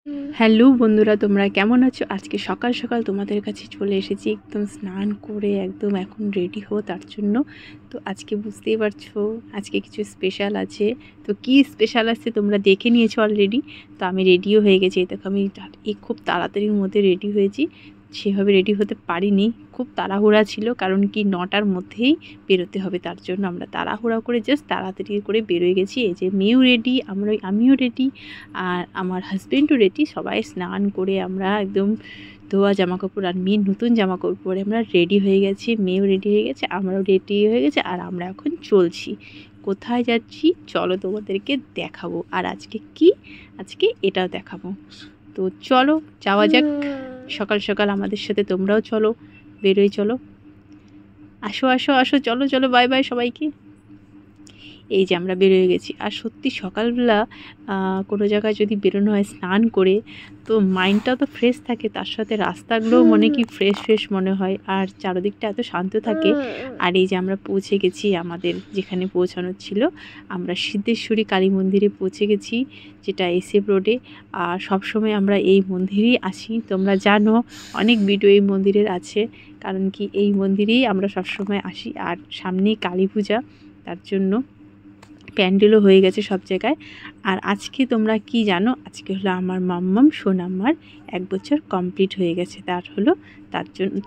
Hello বন্ধুরা, তোমরা কেমন আছো? আজকে সকাল সকাল তোমাদের কাছে চলে এসেছি, একদম স্নান করে একদম এখন রেডি হো তার জন্য। তো আজকে বুঝতেই পারছো আজকে কিছু স্পেশাল আছে। তো কি স্পেশাল আছে তোমরা দেখে নিয়েছো অলরেডি। তো আমি রেডিও হয়ে গেছি, দেখো আমি খুব তাড়াতাড়ির মধ্যে রেডি হয়েছি। সেভাবে রেডি হতে পারিনি, খুব তাড়াহুড়া ছিল, কারণ কি 9টার মধ্যেই বেরোতে হবে, তার জন্য আমরা তাড়াহুড়া করে জাস্ট তাড়াতাড়ি করে বেরোয় গেছি। এই যে মেয়েও রেডি, আমিও রেডি, আর আমার হাজব্যান্ডও রেডি। সবাই স্নান করে আমরা একদম ধোয়া জামা কাপড় আর মেয়ে নতুন জামা কাপড় পরে আমরা রেডি হয়ে গেছি। মেয়েও রেডি হয়ে গেছে, আমরাও রেডি হয়ে গেছে, আর আমরা এখন চলছি। কোথায় যাচ্ছি চলো তোমাদেরকে দেখাবো। আর আজকে কি, আজকে এটাও দেখাবো। তো চলো যাওয়া যাক। সকাল সকাল আমাদের সাথে তোমরাও চলো, বেরোই চলো। আসো আসো আসো, চলো চলো, বাই বাই সবাইকে। এই যে আমরা বেরোয় গেছি। আর সত্যি সকালবেলা কোনো জায়গায় যদি বেরোনো হয় স্নান করে, তো মাইন্ডটা তো ফ্রেশ থাকে, তার সাথে রাস্তাগুলোও মনে কি ফ্রেশ ফ্রেশ মনে হয়, আর চারদিকটা এত শান্ত থাকে। আর এই যে আমরা পৌঁছে গেছি আমাদের যেখানে পৌঁছানোর ছিল, আমরা সিদ্ধেশ্বরী কালী মন্দিরে পৌঁছে গেছি, যেটা এসএফ রোডে। আর সবসময় আমরা এই মন্দিরেই আসি, তোমরা জানো অনেক ভিডিও এই মন্দিরের আছে, কারণ কি এই মন্দিরেই আমরা সবসময় আসি। আর সামনেই কালী পূজা, তার জন্য প্যান্ডেলও হয়ে গেছে সব জায়গায়। আর আজকে তোমরা কি জানো, আজকে হলো আমার মাম্মাম সোনাম্মার 1 বছর কমপ্লিট হয়ে গেছে।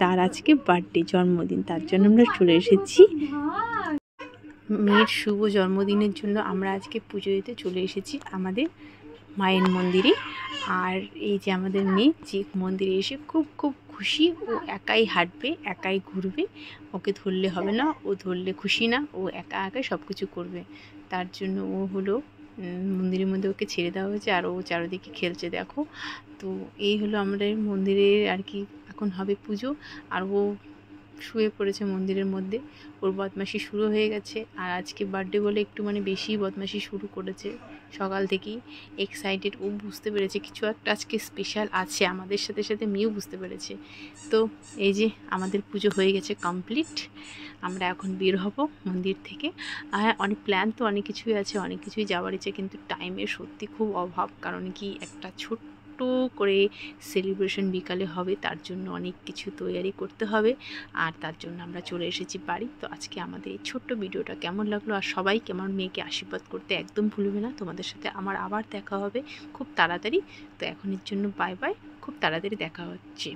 তার আজকে বার্থডে, জন্মদিন, তার জন্য আমরা চলে এসেছি। মেয়ের শুভ জন্মদিনের জন্য আমরা আজকে পুজো দিতে চলে এসেছি আমাদের মায়ের মন্দিরে। আর এই যে আমাদের মেয়ে, যে মন্দিরে এসে খুব খুব খুশি। ও একাই হাঁটবে, একাই ঘুরবে, ওকে ধরলে হবে না, ও ধরলে খুশি না, ও একা একাই সব কিছু করবে। তার জন্য ও হলো মন্দিরের মধ্যে ওকে ছেড়ে দেওয়া হয়েছে, আর ও চারিদিকে খেলছে দেখো। তো এই হলো আমাদের মন্দিরের আর কি, এখন হবে পুজো। আর ও শুয়ে পড়েছে মন্দিরের মধ্যে, ওর বদমাশি শুরু হয়ে গেছে। আর আজকে বার্থডে বলে একটু বেশি বদমাশি শুরু করেছে সকাল থেকেই। এক্সাইটেড, ও বুঝতে পেরেছে কিছু একটা আজকে স্পেশাল আছে, আমাদের সাথে সাথে মেয়েও বুঝতে পেরেছে। তো এই যে আমাদের পুজো হয়ে গেছে কমপ্লিট, আমরা এখন বের হব মন্দির থেকে। আর অনেক প্ল্যান তো অনেক কিছুই আছে, অনেক কিছুই যাওয়ার ইচ্ছে, কিন্তু টাইমের সত্যি খুব অভাব, কারণ কি একটা ছোট্ট করে সেলিব্রেশন বিকালে হবে, তার জন্য অনেক কিছু তৈরি করতে হবে। আর তার জন্য আমরা চলে এসেছি বাড়ি। তো আজকে আমাদের এই ছোট্ট ভিডিওটা কেমন লাগলো, আর সবাইকে আমার মেয়েকে আশীর্বাদ করতে একদম ভুলবে না। তোমাদের সাথে আমার আবার দেখা হবে খুব তাড়াতাড়ি। তো এখনের জন্য বাই বাই, খুব তাড়াতাড়ি দেখা হচ্ছে।